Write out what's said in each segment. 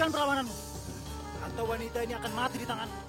hentikan perlawananmu, atau wanita ini akan mati di tanganmu.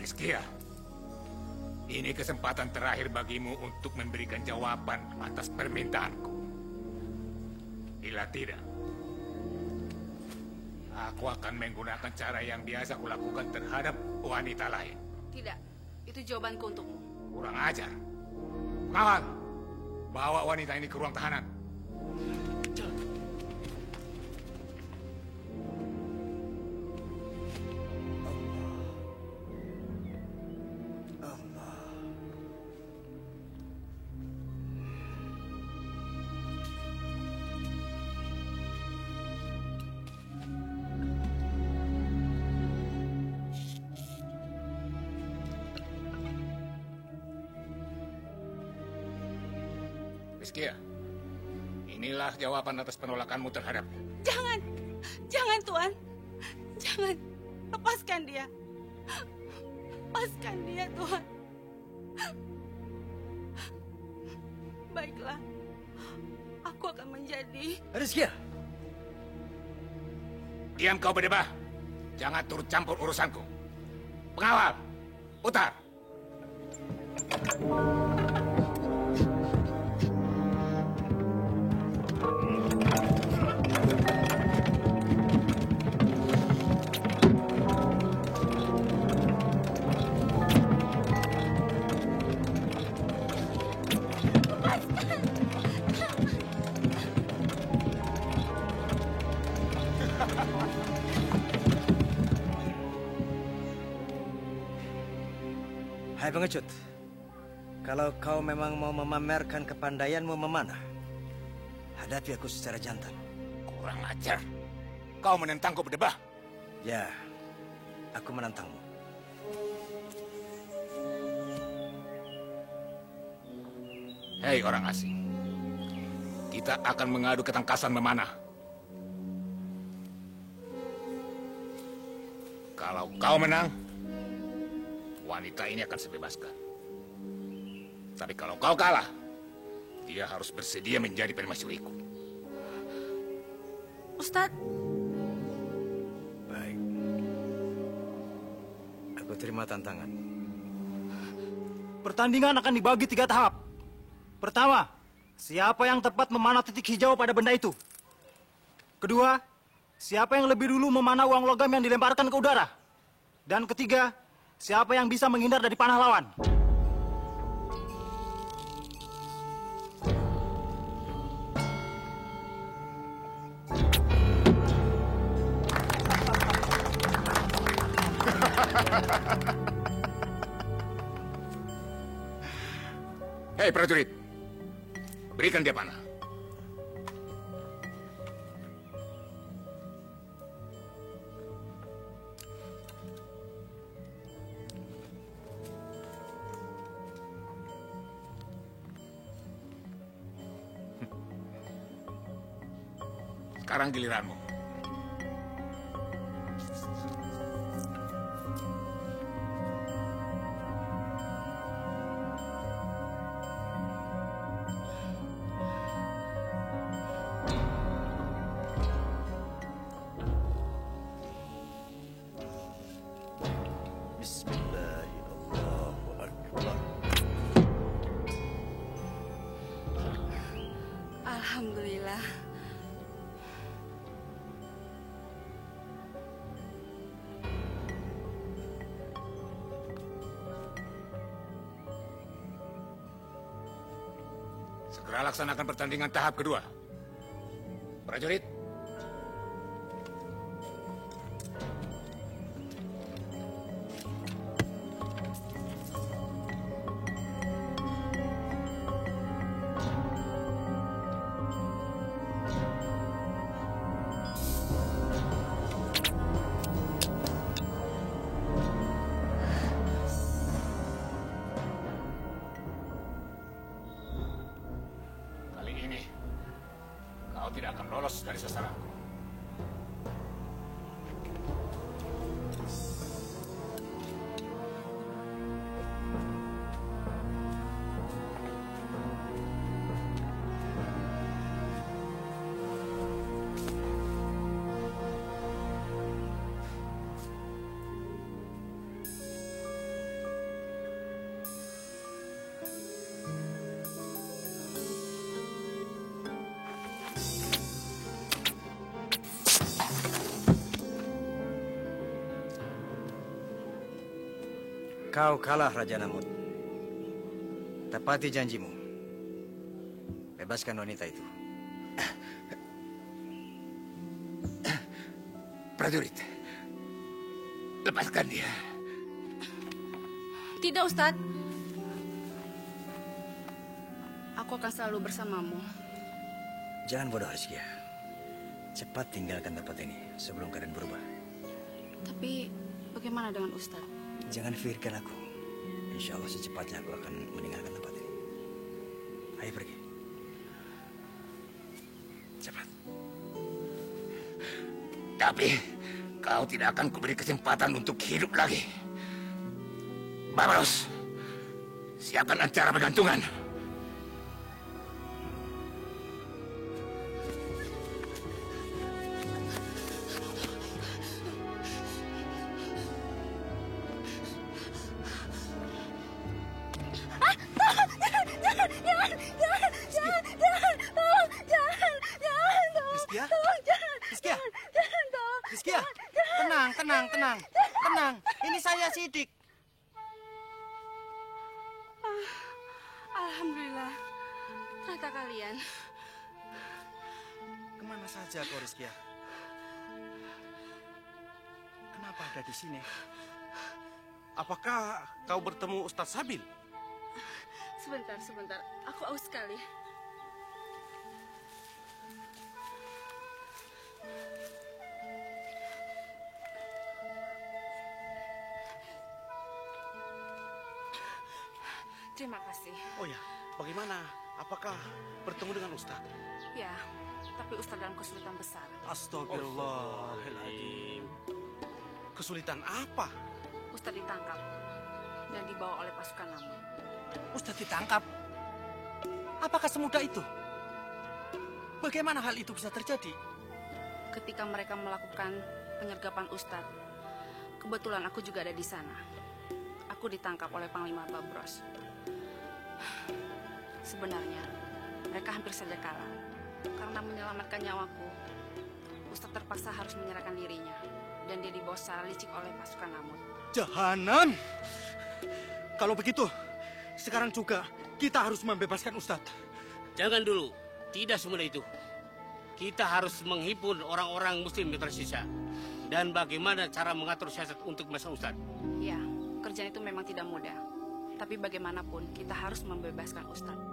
Rizkia, ini kesempatan terakhir bagimu untuk memberikan jawaban atas permintaanku. Bila tidak, aku akan menggunakan cara yang biasa kulakukan terhadap wanita lain. Tidak, itu jawabanku untukmu. Kurang ajar. Kawan, bawa wanita ini ke ruang tahanan. Rizkia, inilah jawaban atas penolakanmu terhadapnya. Jangan, jangan Tuan, jangan, lepaskan dia, lepaskan dia Tuan. Baiklah, aku akan menjadi... Rizkia! Diam kau berdebah, jangan turut campur urusanku. Pengawal, putar. Hai pengecut, kalau kau memang mau memamerkan kepandaianmu memanah, hadapi aku secara jantan. Kurang ajar. Kau menentangku berdebah? Ya, aku menantangmu. Hei orang asing, kita akan mengadu ketangkasan memanah. Kalau kau menang, wanita ini akan saya bebaskan. Tapi kalau kau kalah, dia harus bersedia menjadi permaisuriku. Ustadz, Baik. Aku terima tantangan. Pertandingan akan dibagi 3 tahap. Pertama, siapa yang tepat memanah titik hijau pada benda itu. Kedua, siapa yang lebih dulu memanah uang logam yang dilemparkan ke udara. Dan ketiga, siapa yang bisa menghindar dari panah lawan. Hei prajurit, berikan dia panah. Sekarang giliranmu. Bismillahirrahmanirrahim. alhamdulillah. Segera laksanakan pertandingan tahap kedua. Prajurit, kali ini kau tidak akan lolos dari sasaranku. Kau kalah, Raja Namut. Tepati janjimu. Bebaskan wanita itu. Prajurit, lepaskan dia. Tidak, Ustadz. Aku akan selalu bersamamu. Jangan bodoh, Rizkia. Cepat tinggalkan tempat ini sebelum keadaan berubah. Tapi bagaimana dengan Ustadz? Jangan fikirkan aku. Insya Allah secepatnya aku akan meninggalkan tempat ini. Ayo pergi. Cepat. Tapi kau tidak akan kuberi kesempatan untuk hidup lagi. Barbaros, siapkan acara pergantungan. Rizkia? Rizkia? Rizkia? Tenang. Ini saya Sidik. Alhamdulillah. Ternyata kalian. Kemana saja kau, Rizkia? Kenapa ada di sini? Apakah kau bertemu Ustadz Sabil? Sebentar. Aku aus sekali. Terima kasih. Oh ya, bagaimana? Apakah bertemu dengan Ustadz? Ya, tapi Ustadz dalam kesulitan besar. Astagfirullahaladzim. Kesulitan apa? Ustadz ditangkap dan dibawa oleh pasukan Namut. Ustadz ditangkap? Apakah semudah itu? Bagaimana hal itu bisa terjadi? Ketika mereka melakukan penyergapan Ustadz, kebetulan aku juga ada di sana. Aku ditangkap oleh Panglima Babros. Sebenarnya, mereka hampir saja kalah. Karena menyelamatkan nyawaku, Ustadz terpaksa harus menyerahkan dirinya. Dan dia dibawa secara licik oleh pasukan Namut. Jahanam! Kalau begitu, sekarang juga kita harus membebaskan Ustadz. Jangan dulu, tidak semudah itu. Kita harus menghimpun orang-orang muslim yang tersisa. Dan bagaimana cara mengatur siasat untuk masa Ustadz. Ya, kerjaan itu memang tidak mudah. Tapi bagaimanapun, kita harus membebaskan Ustadz.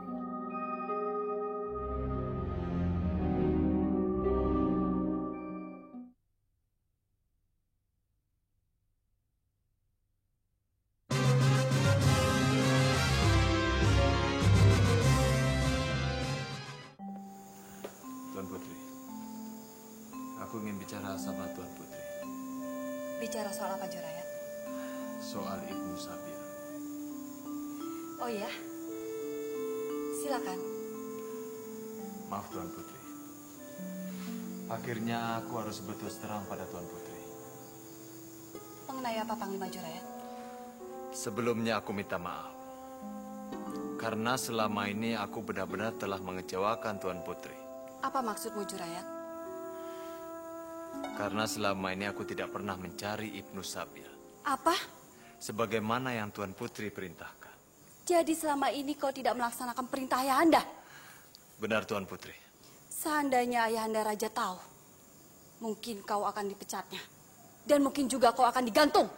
Tuan Putri, aku ingin bicara sama Tuan Putri. Bicara soal apa, Jurayat? Soal Ibnu Sabir. Oh iya? Silakan. Maaf Tuan Putri. Akhirnya aku harus berterus terang pada Tuan Putri. Mengenai apa, Panglima Jurayat? Sebelumnya aku minta maaf. Karena selama ini aku benar-benar telah mengecewakan Tuan Putri. Apa maksudmu, Jurayat? Karena selama ini aku tidak pernah mencari Ibnu Sabir. Apa? Sebagaimana yang Tuan Putri perintahkan. Jadi selama ini kau tidak melaksanakan perintah Ayahanda? Benar Tuan Putri. Seandainya Ayahanda Raja tahu, mungkin kau akan dipecatnya. Dan mungkin juga kau akan digantung.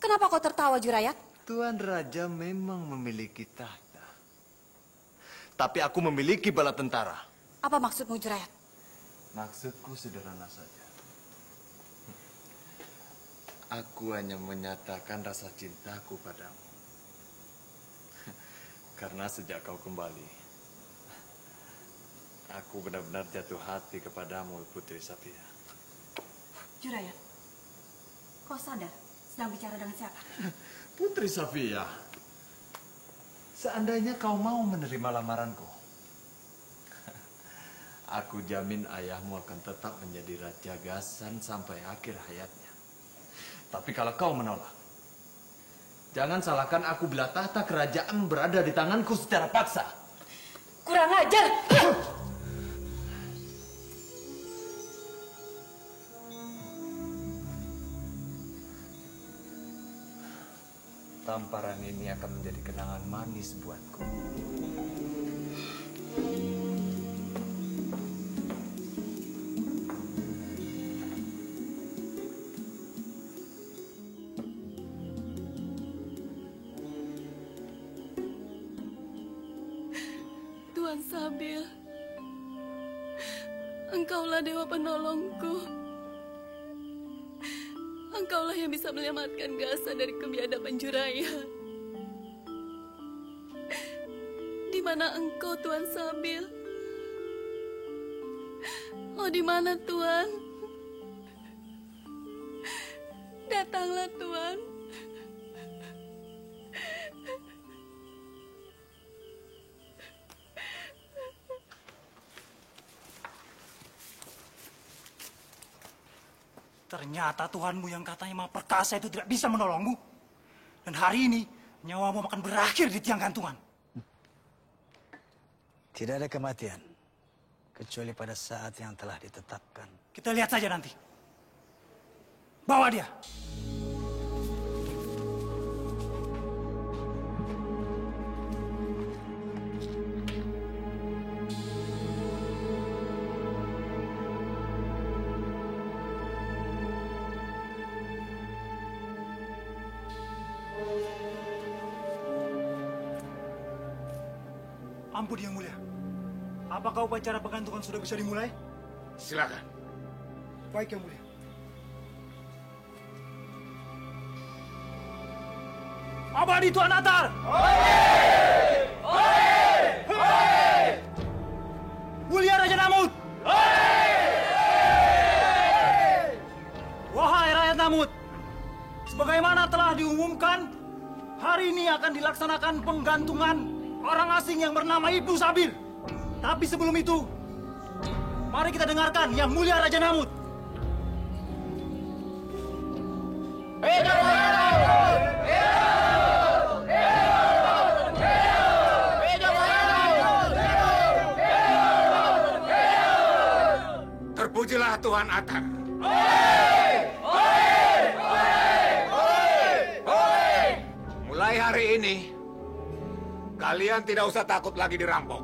Kenapa kau tertawa, Jurayat? Tuan Raja memang memiliki tahta. Tapi aku memiliki bala tentara. Apa maksudmu, Jurayat? Maksudku sederhana saja. Aku hanya menyatakan rasa cintaku padamu. Karena sejak kau kembali, aku benar-benar jatuh hati kepadamu, Putri Safia. Jurayat, kau sadar sedang bicara dengan siapa? Putri Safia, seandainya kau mau menerima lamaranku, aku jamin ayahmu akan tetap menjadi Raja Gasan sampai akhir hayatnya. Tapi kalau kau menolak, jangan salahkan aku bila tahta kerajaan berada di tanganku secara paksa. Kurang ajar! Tamparan ini akan menjadi kenangan manis buatku. Tuan Sabir, Engkaulah dewa penolongku. Engkaulah yang bisa menyelamatkan Gasa dari kebiadaban Jurayat. Di mana engkau, Tuan Sabir? Oh, di mana, Tuan? Datanglah, Tuan. Ternyata Tuhanmu yang katanya maha perkasa itu tidak bisa menolongmu. Dan hari ini, nyawamu akan berakhir di tiang gantungan. Tidak ada kematian, kecuali pada saat yang telah ditetapkan. Kita lihat saja nanti. Bawa dia. Ampun Yang Mulia. Apakah upacara penggantungan sudah bisa dimulai? Silakan. Baik Yang Mulia. Abadi Tuan Atar! Mulia Raja Namut! hari ini akan dilaksanakan penggantungan orang asing yang bernama Ibnu Sabil. Tapi sebelum itu, mari kita dengarkan Yang Mulia Raja Namut. Terpujilah Tuhan Atar. Mulai hari ini, kalian tidak usah takut lagi dirampok.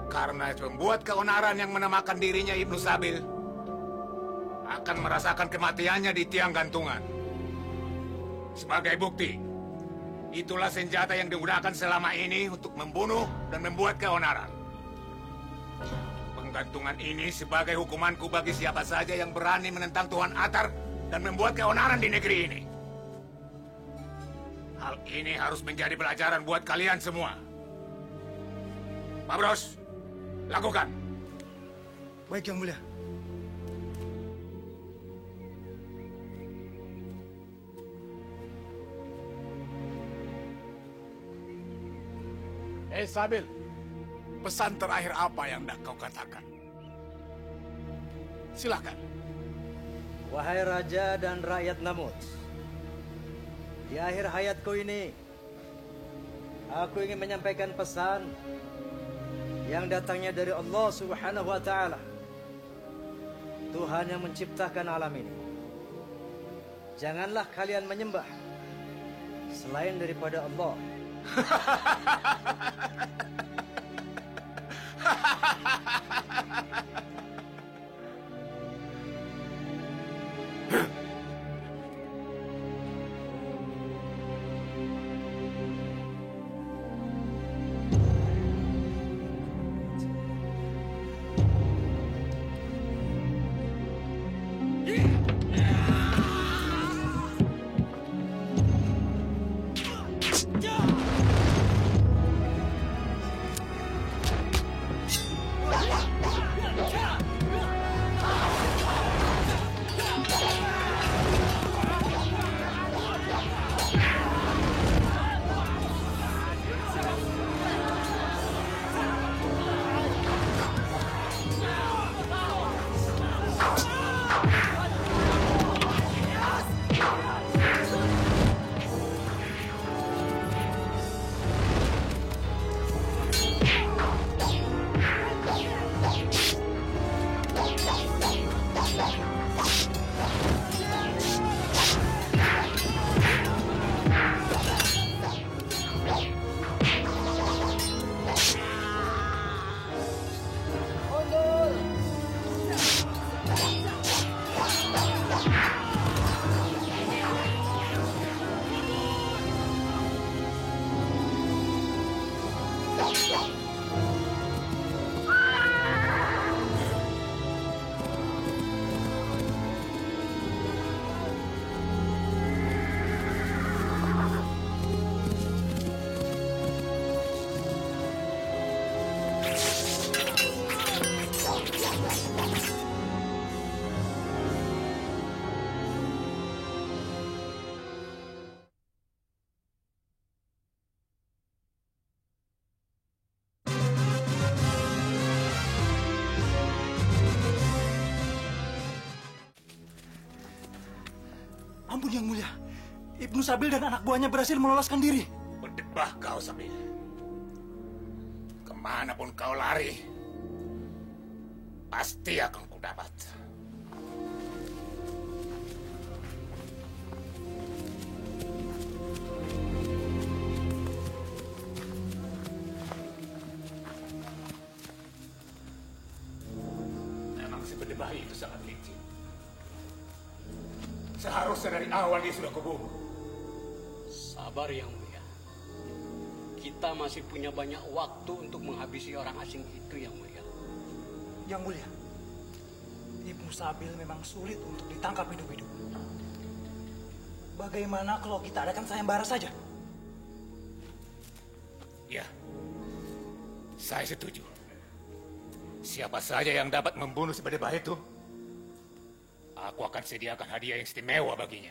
Karena pembuat keonaran yang menamakan dirinya Ibnu Sabil akan merasakan kematiannya di tiang gantungan. Sebagai bukti, itulah senjata yang digunakan selama ini untuk membunuh dan membuat keonaran. Penggantungan ini sebagai hukumanku bagi siapa saja yang berani menentang Tuhan Atar dan membuat keonaran di negeri ini. Hal ini harus menjadi pelajaran buat kalian semua. Pak Bros, lakukan. Baik, Yang Mulia. Sabil, pesan terakhir apa yang hendak kau katakan? Silakan. Wahai Raja dan rakyat Namut, di akhir hayatku ini, aku ingin menyampaikan pesan yang datangnya dari Allah Subhanahu wa Ta'ala, Tuhan yang menciptakan alam ini. Janganlah kalian menyembah selain daripada Allah. Ampun, Yang Mulia. Ibnu Sabil dan anak buahnya berhasil meloloskan diri. Berdebah kau, Sabil. Kemanapun kau lari, pasti akan kudapat. Memang si berdebah itu sangat licik. Seharusnya dari awal dia sudah kubur. Sabar, Yang Mulia. Kita masih punya banyak waktu untuk menghabisi orang asing itu, Yang Mulia. Yang Mulia, Ibnu Sabil memang sulit untuk ditangkap hidup-hidup. Bagaimana kalau kita adakan sayembara saja? Ya, saya setuju. Siapa saja yang dapat membunuh si berdebah itu, aku akan sediakan hadiah yang istimewa baginya.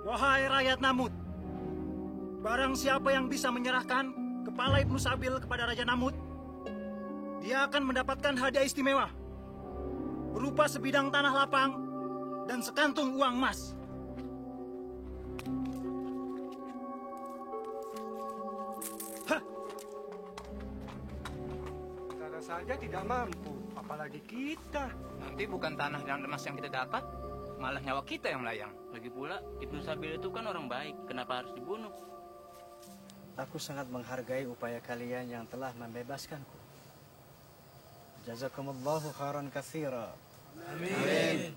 Wahai rakyat Namut, barang siapa yang bisa menyerahkan kepala Ibnu Sabil kepada Raja Namut, dia akan mendapatkan hadiah istimewa berupa sebidang tanah lapang dan sekantung uang emas. Cara saja tidak mampu, apalagi kita. Nanti bukan tanah dan emas yang kita dapat, malah nyawa kita yang melayang. Lagi pula, Ibnu Sabil itu kan orang baik. Kenapa harus dibunuh? Aku sangat menghargai upaya kalian yang telah membebaskanku. Jazakumullahu khairan katsira. Amin.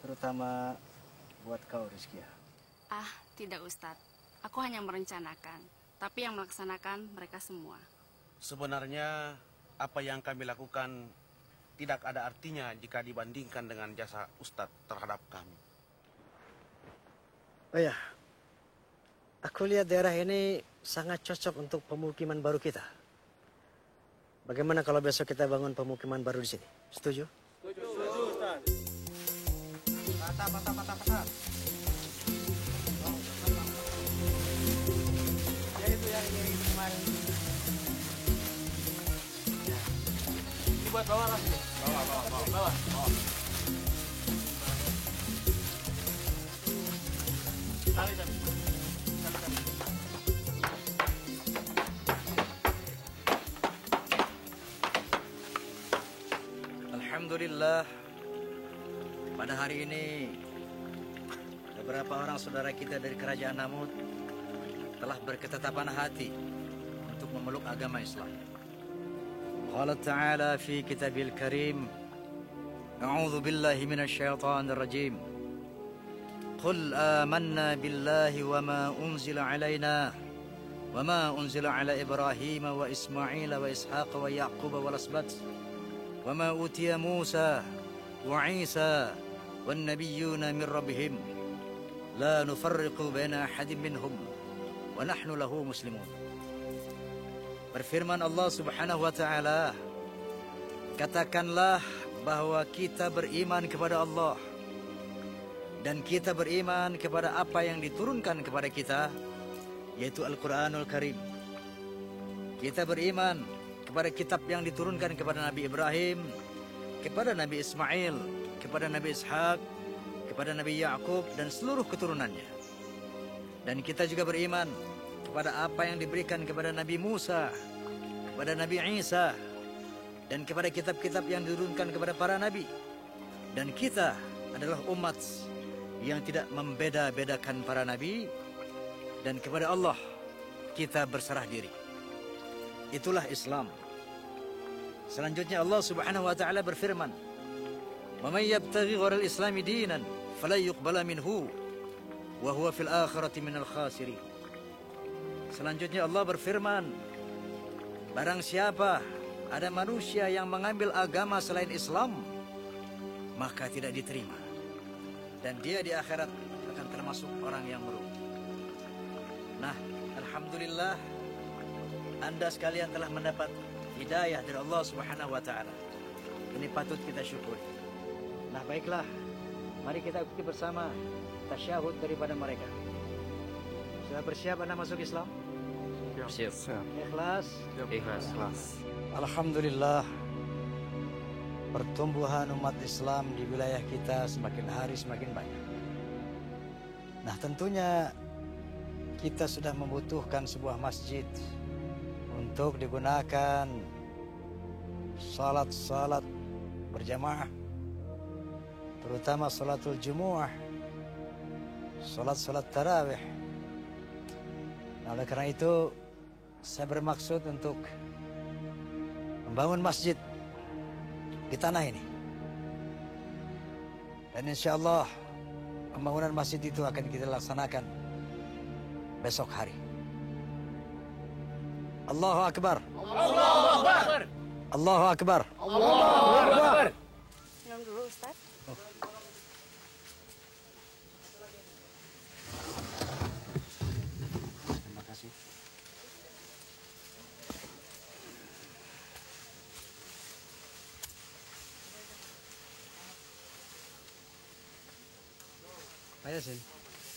Terutama buat kau, Rizkia. Ah, tidak Ustadz. Aku hanya merencanakan, tapi yang melaksanakan mereka semua. Sebenarnya apa yang kami lakukan tidak ada artinya jika dibandingkan dengan jasa Ustadz terhadap kami. Oh ya, aku lihat daerah ini sangat cocok untuk pemukiman baru kita. Bagaimana kalau besok kita bangun pemukiman baru di sini? Setuju? Setuju, Ustaz. Patah. Ya itu yang ini kemarin. Ini buat bawa lah. Bawa. Tali. Alhamdulillah, pada hari ini beberapa orang saudara kita dari kerajaan Namut telah berketetapan hati untuk memeluk agama Islam. Qala ta'ala fi kitabil karim, A'udzu billahi minasyaitonir rajim. Qul amanna billahi wa ma unzila alaina wa ma unzila ala Ibrahim wa Ismail wa Ishaq wa Yaqub wal asbat وما أوتي موسى وعيسى والنبيون من ربهم لا نفرق بين أحد منهم ونحن له مسلمون. Berfirman Allah Subhanahu wa taala, katakanlah bahwa kita beriman kepada Allah dan kita beriman kepada apa yang diturunkan kepada kita, yaitu Al-Qur'anul Karim. Kita beriman kepada kitab yang diturunkan kepada Nabi Ibrahim, kepada Nabi Ismail, kepada Nabi Ishaq, kepada Nabi Yaqub dan seluruh keturunannya. Dan kita juga beriman kepada apa yang diberikan kepada Nabi Musa, kepada Nabi Isa, dan kepada kitab-kitab yang diturunkan kepada para nabi. Dan kita adalah umat yang tidak membeda-bedakan para nabi, dan kepada Allah kita berserah diri. Itulah Islam. Selanjutnya Allah Subhanahu wa taala berfirman, "Wa may yabtaghi ghairal islami dinan fala yuqbala minhu wa huwa fil akhirati minal khasirin." Selanjutnya Allah berfirman, barang siapa ada manusia yang mengambil agama selain Islam, maka tidak diterima, dan dia di akhirat akan termasuk orang yang merugi. Nah, alhamdulillah, Anda sekalian telah mendapat hidayah dari Allah Subhanahu wa taala. Ini patut kita syukuri. Nah, baiklah, mari kita ikuti bersama tasyahud daripada mereka. Sudah bersiap Anda masuk Islam? Siap. Ikhlas? Ikhlas. Alhamdulillah, pertumbuhan umat Islam di wilayah kita semakin hari semakin banyak. Nah, tentunya kita sudah membutuhkan sebuah masjid untuk digunakan salat-salat berjamaah, terutama salatul Jumu'ah, salat-salat tarawih. Nah, oleh karena itu saya bermaksud untuk membangun masjid di tanah ini. Dan insya Allah pembangunan masjid itu akan kita laksanakan besok hari. Allahu Akbar. Allahu Akbar. Allahu Akbar. Allahu Akbar. Minum dulu, Ustaz. Terima kasih. Pak Yasin.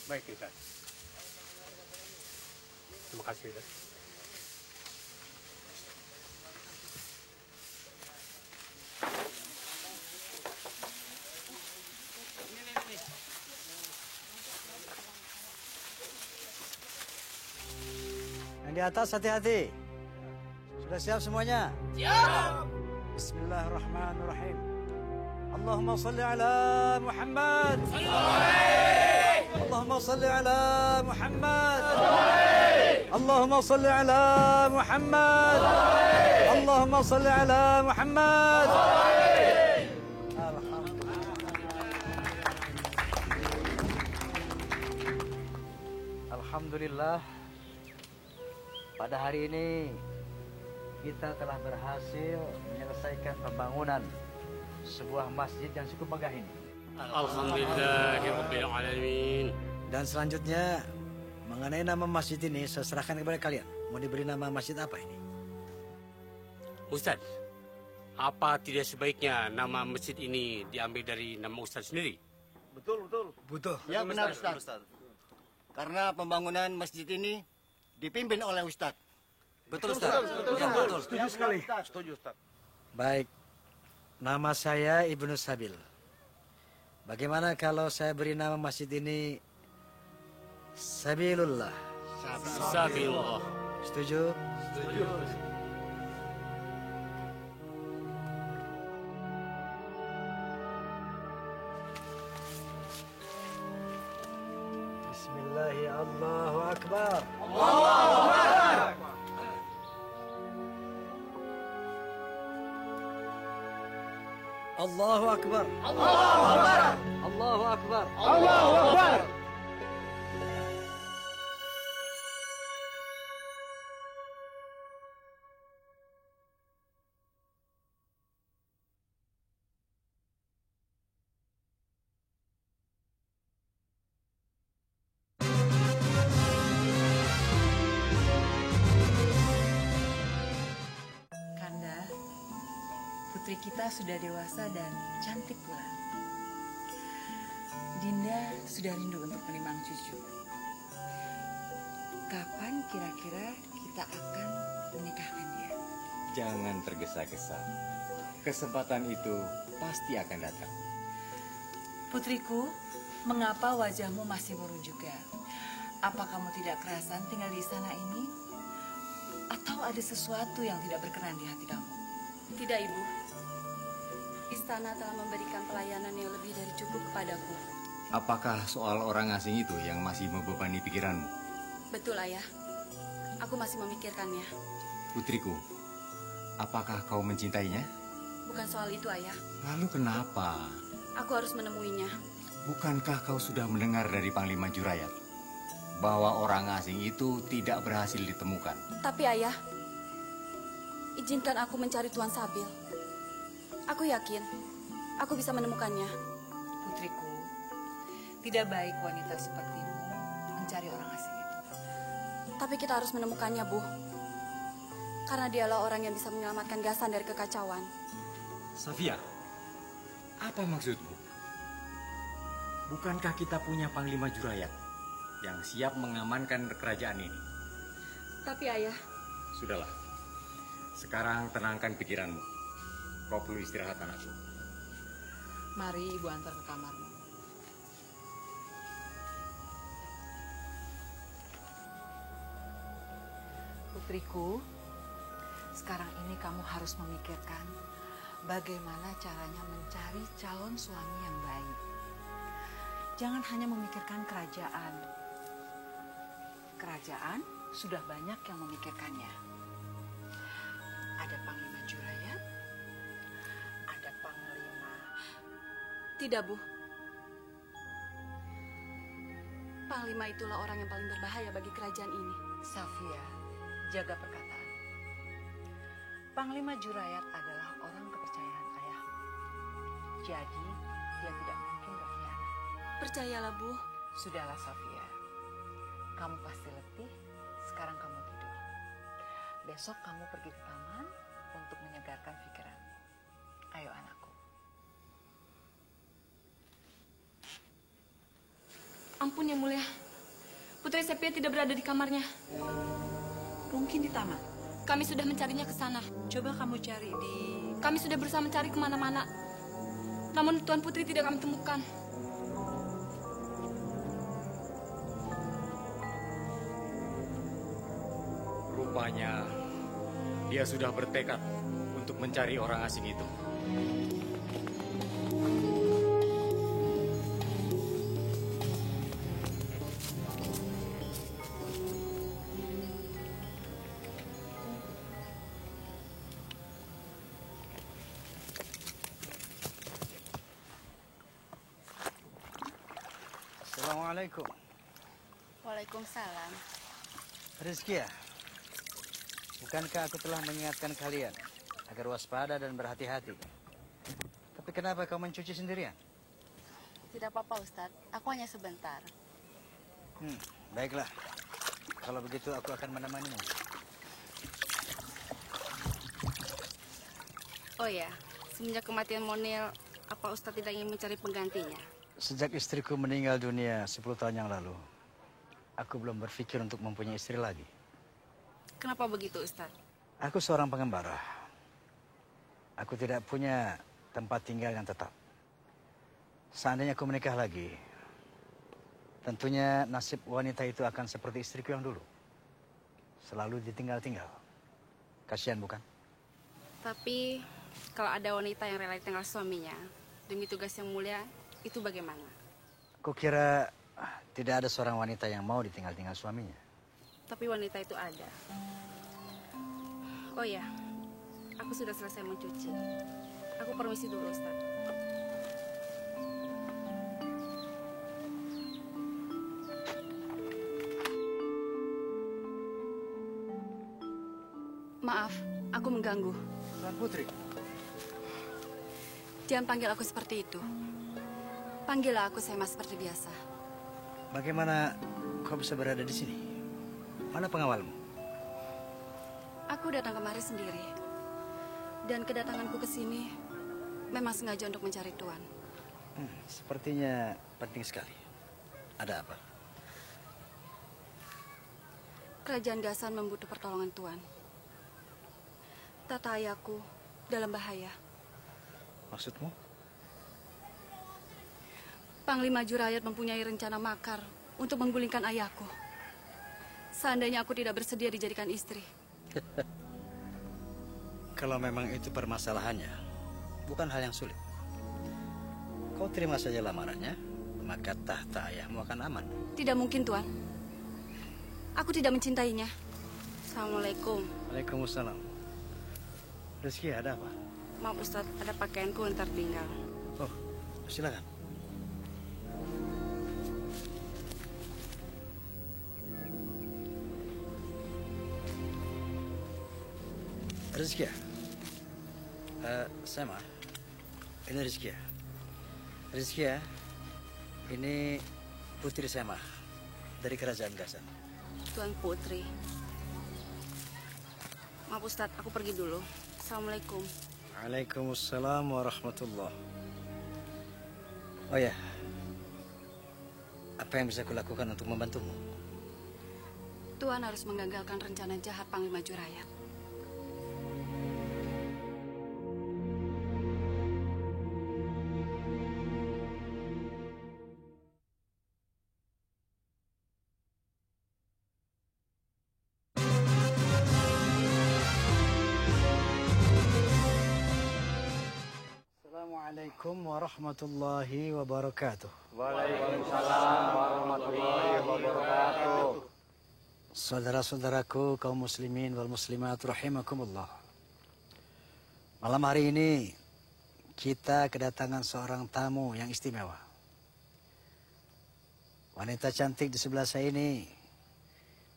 Baik, Ustaz. Terima kasih, Ustaz. Yang di atas hati-hati. Sudah siap semuanya? Siap. Bismillahirrahmanirrahim. Allahumma salli ala Muhammad. Allahumma salli ala Muhammad. Allahumma salli ala Muhammad. Allahumma salli ala Muhammad. Alhamdulillah. Pada hari ini kita telah berhasil menyelesaikan pembangunan sebuah masjid yang cukup megah ini. Alhamdulillahirrabbilalamin. Dan selanjutnya mengenai nama masjid ini saya serahkan kepada kalian. Mau diberi nama masjid apa ini? Ustaz, apa tidak sebaiknya nama masjid ini diambil dari nama Ustaz sendiri? Betul. Ya benar Ustaz. Karena pembangunan masjid ini dipimpin oleh Ustaz. Betul Ustaz. Betul. Setuju sekali. Setuju, Ustaz. Baik. Nama saya Ibnu Sabil. Bagaimana kalau saya beri nama masjid ini Sabilullah? Sabilullah. Setuju? Setuju. Bismillahi Allahu Akbar. Allahu Akbar. Allahu Akbar. Allahu Akbar. Allahu Akbar. Allahu Akbar. Kanda, putri kita sudah dewasa dan cantik pula. Dinda sudah rindu untuk menimang cucu. Kapan kira-kira kita akan menikahkan dia? Jangan tergesa-gesa. Kesempatan itu pasti akan datang. Putriku, mengapa wajahmu masih murung juga? Apa kamu tidak kerasan tinggal di istana ini? Atau ada sesuatu yang tidak berkenan di hati kamu? Tidak, Ibu. Istana telah memberikan pelayanan yang lebih dari cukup kepadaku. Apakah soal orang asing itu yang masih membebani pikiranmu? Betul, Ayah. Aku masih memikirkannya. Putriku, apakah kau mencintainya? Bukan soal itu, Ayah. Lalu kenapa? Aku harus menemuinya. Bukankah kau sudah mendengar dari Panglima Jurayat bahwa orang asing itu tidak berhasil ditemukan? Tapi, Ayah, izinkan aku mencari Tuan Sabil. Aku yakin aku bisa menemukannya. Putriku, tidak baik wanita sepertimu mencari orang asing itu. Tapi kita harus menemukannya, Bu. Karena dialah orang yang bisa menyelamatkan Gasan dari kekacauan. Safia, apa maksudmu? Bukankah kita punya Panglima Jurayat yang siap mengamankan kerajaan ini? Tapi, Ayah... Sudahlah. Sekarang tenangkan pikiranmu. Kau perlu istirahat, anakku. Mari Ibu antar ke kamarmu. Putriku, sekarang ini kamu harus memikirkan bagaimana caranya mencari calon suami yang baik. Jangan hanya memikirkan kerajaan. Kerajaan sudah banyak yang memikirkannya. Ada Panglima Jurayat, ada Panglima... Tidak, Bu. Panglima itulah orang yang paling berbahaya bagi kerajaan ini. Safia, jaga perkataan. Panglima Jurayat adalah orang kepercayaan ayah. Jadi, dia tidak mungkin berkhianat. Percayalah, Bu. Sudahlah, Safia. Kamu pasti letih, sekarang kamu tidur. Besok kamu pergi ke taman untuk menyegarkan pikiranmu. Ayo, anakku. Ampun Yang Mulia. Putri Sepia tidak berada di kamarnya. Mungkin di taman. Kami sudah mencarinya ke sana. Coba kamu cari di... Kami sudah berusaha mencari kemana-mana. Namun Tuan Putri tidak kami temukan. Rupanya dia sudah bertekad untuk mencari orang asing itu. Assalamualaikum. Waalaikumsalam. Rizky ya? Bukankah aku telah mengingatkan kalian agar waspada dan berhati-hati? Tapi kenapa kau mencuci sendirian? Tidak apa-apa, Ustadz. Aku hanya sebentar. Baiklah. Kalau begitu aku akan menemanimu. Oh ya, semenjak kematian Monil, apa Ustadz tidak ingin mencari penggantinya? Sejak istriku meninggal dunia 10 tahun yang lalu, aku belum berpikir untuk mempunyai istri lagi. Kenapa begitu, Ustadz? Aku seorang pengembara. Aku tidak punya tempat tinggal yang tetap. Seandainya aku menikah lagi, tentunya nasib wanita itu akan seperti istriku yang dulu. Selalu ditinggal-tinggal. Kasihan bukan? Tapi, kalau ada wanita yang rela tinggal suaminya, demi tugas yang mulia, itu bagaimana? Kukira tidak ada seorang wanita yang mau ditinggal-tinggal suaminya. Tapi wanita itu ada. Oh ya, aku sudah selesai mencuci. Aku permisi dulu, Ustaz. Maaf, aku mengganggu. Tuan Putri. Jangan panggil aku seperti itu. Panggillah aku Sema seperti biasa. Bagaimana kau bisa berada di sini? Mana pengawalmu? Aku datang kemari sendiri. Dan kedatanganku ke sini memang sengaja untuk mencari Tuan. Sepertinya penting sekali. Ada apa? Kerajaan Gasan membutuh pertolongan Tuan. Tata ayahku dalam bahaya. Maksudmu? Panglima Jurayat mempunyai rencana makar untuk menggulingkan ayahku. Seandainya aku tidak bersedia dijadikan istri. Kalau memang itu permasalahannya, bukan hal yang sulit. Kau terima saja lamarannya, maka tahta ayahmu akan aman. Tidak mungkin, Tuan. Aku tidak mencintainya. Assalamualaikum. Waalaikumsalam. Rizky, ada apa? Maaf, Ustadz, ada pakaianku yang tertinggal. Oh, silakan. Rizky, Sema, ini Rizky. Rizky, ini Putri Sema dari Kerajaan Gasan. Tuan Putri. Maaf, Ustadz, aku pergi dulu. Assalamualaikum. Waalaikumsalam warahmatullahi. Oh ya, apa yang bisa kulakukan untuk membantumu? Tuan harus menggagalkan rencana jahat Panglima Jurayat. Assalamualaikum warahmatullahi wabarakatuh. Waalaikumsalam warahmatullahi wabarakatuh. Saudara-saudaraku kaum muslimin wal muslimat rahimakumullah. Malam hari ini kita kedatangan seorang tamu yang istimewa. Wanita cantik di sebelah saya ini,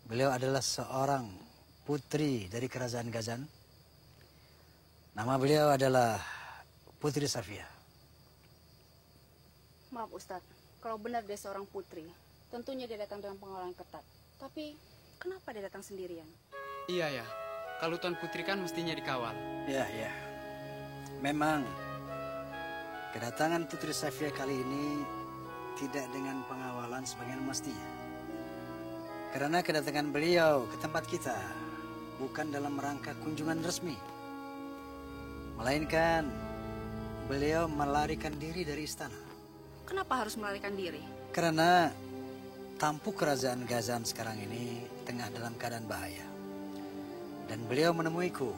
beliau adalah seorang putri dari Kerajaan Gasan. Nama beliau adalah Putri Safia. Maaf, Ustadz. Kalau benar dia seorang putri, tentunya dia datang dengan pengawalan ketat. Tapi, kenapa dia datang sendirian? Iya ya, kalau Tuan Putri kan mestinya dikawal. Ya. Memang kedatangan Putri Safia kali ini tidak dengan pengawalan sebagaimana mestinya. Karena kedatangan beliau ke tempat kita bukan dalam rangka kunjungan resmi, melainkan beliau melarikan diri dari istana. Kenapa harus melarikan diri? Karena tampuk kerajaan Gazan sekarang ini tengah dalam keadaan bahaya. Dan beliau menemuiku,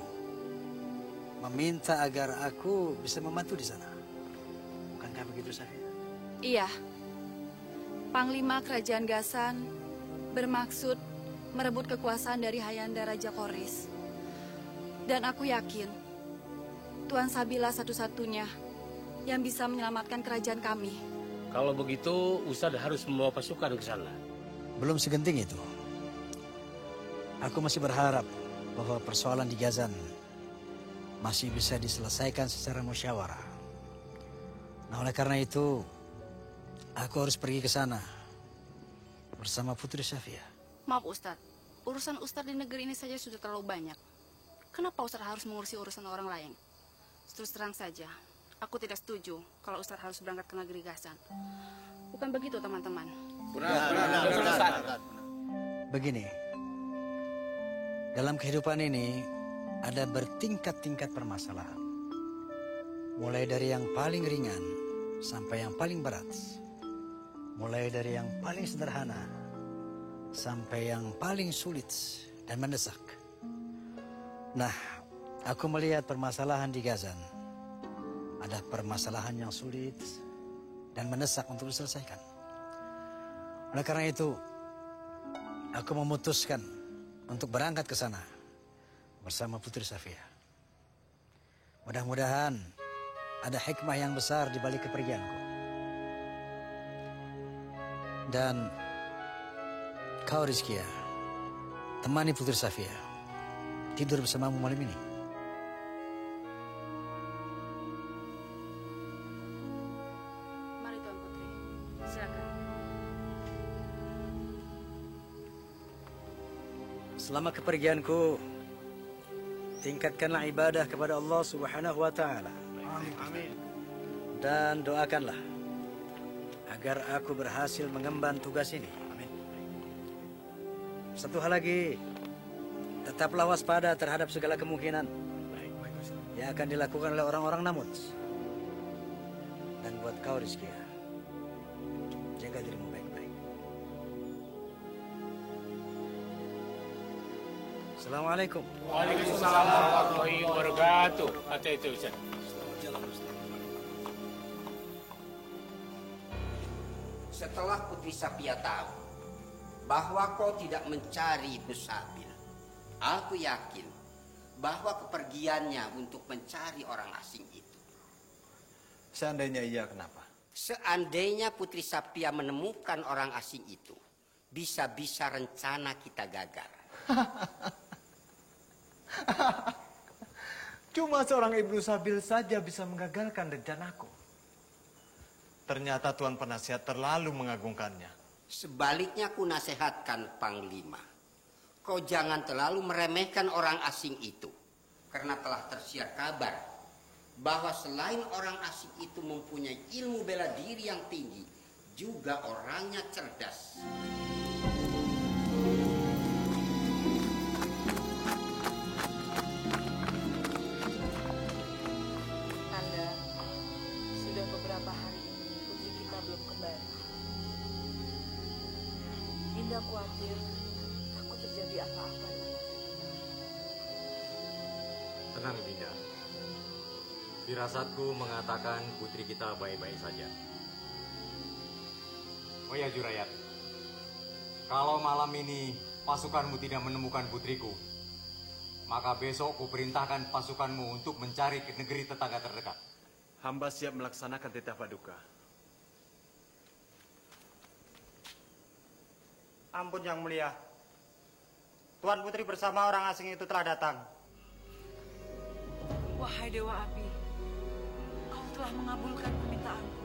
meminta agar aku bisa membantu di sana. Bukankah begitu, Safia? Iya. Panglima Kerajaan Gasan bermaksud merebut kekuasaan dari Hayanda Raja Koris. Dan aku yakin Tuan Sabila satu-satunya yang bisa menyelamatkan kerajaan kami. Kalau begitu, Ustadz harus membawa pasukan ke sana. Belum segenting itu. Aku masih berharap bahwa persoalan di Gazan masih bisa diselesaikan secara musyawarah. Nah, oleh karena itu, aku harus pergi ke sana bersama Putri Safia. Maaf Ustadz, urusan Ustadz di negeri ini saja sudah terlalu banyak. Kenapa Ustadz harus mengurusi urusan orang lain? Terus terang saja, aku tidak setuju kalau Ustadz harus berangkat ke negeri Gazan. Bukan begitu teman-teman. Begini, dalam kehidupan ini ada bertingkat-tingkat permasalahan. Mulai dari yang paling ringan sampai yang paling berat. Mulai dari yang paling sederhana sampai yang paling sulit dan mendesak. Nah, aku melihat permasalahan di Gazan. Ada permasalahan yang sulit dan mendesak untuk diselesaikan. Oleh karena itu, aku memutuskan untuk berangkat ke sana bersama Putri Safia. Mudah-mudahan ada hikmah yang besar di balik kepergianku. Dan kau Rizkia, temani Putri Safia tidur bersamamu malam ini. Mari Tuan Putri, silakan. Selama kepergianku, tingkatkanlah ibadah kepada Allah Subhanahu wa Ta'ala. Amin. Dan doakanlah agar aku berhasil mengemban tugas ini. Amin. Satu hal lagi, tetaplah waspada terhadap segala kemungkinan yang akan dilakukan oleh orang-orang Namut. Dan buat kau Rizkia, jaga dirimu baik-baik. Assalamualaikum. Waalaikumsalam warahmatullahi wabarakatuh. Hati-hati Ustaz. Setelah Putri Safia tahu bahwa kau tidak mencari Ibnu Sabil, aku yakin bahwa kepergiannya untuk mencari orang asing itu. Seandainya iya, kenapa? Seandainya Putri Safia menemukan orang asing itu, bisa-bisa rencana kita gagal. Cuma seorang Ibnu Sabil saja bisa menggagalkan rencanaku. Ternyata Tuan Penasihat terlalu mengagungkannya. Sebaliknya ku nasihatkan Panglima, kau jangan terlalu meremehkan orang asing itu. Karena telah tersiar kabar bahwa selain orang asing itu mempunyai ilmu bela diri yang tinggi, juga orangnya cerdas. Nanda, sudah beberapa hari ini putri kita belum kembali. Dinda khawatir takut terjadi apa-apa dengan Putri. Tenang Dinda. Firasatku mengatakan putri kita baik-baik saja. Oh ya Jurayat, kalau malam ini pasukanmu tidak menemukan putriku, maka besok kuperintahkan pasukanmu untuk mencari ke negeri tetangga terdekat. Hamba siap melaksanakan titah paduka. Ampun Yang Mulia. Tuan Putri bersama orang asing itu telah datang. Wahai Dewa Api, kau telah mengabulkan permintaanku.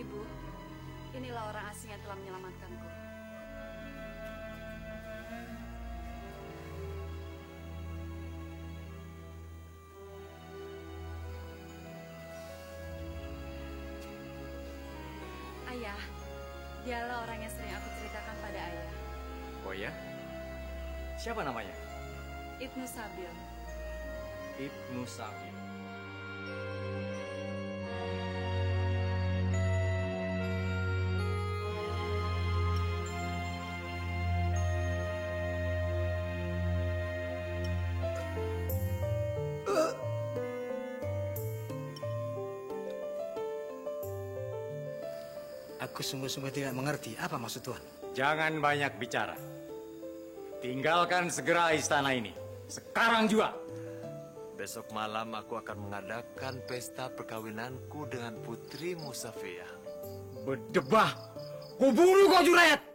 Ibu, inilah orang asing yang telah menyelamatkanku. Iya, dialah orang yang sering aku ceritakan pada ayah. Oh ya? Siapa namanya? Ibnu Sabil. Ibnu Sabil. Aku sungguh-sungguh tidak mengerti apa maksud Tuhan. Jangan banyak bicara. Tinggalkan segera istana ini. Sekarang juga. Besok malam aku akan mengadakan pesta perkawinanku dengan putrimu Safia. Berdebah. Kubunuh kau Jurayat.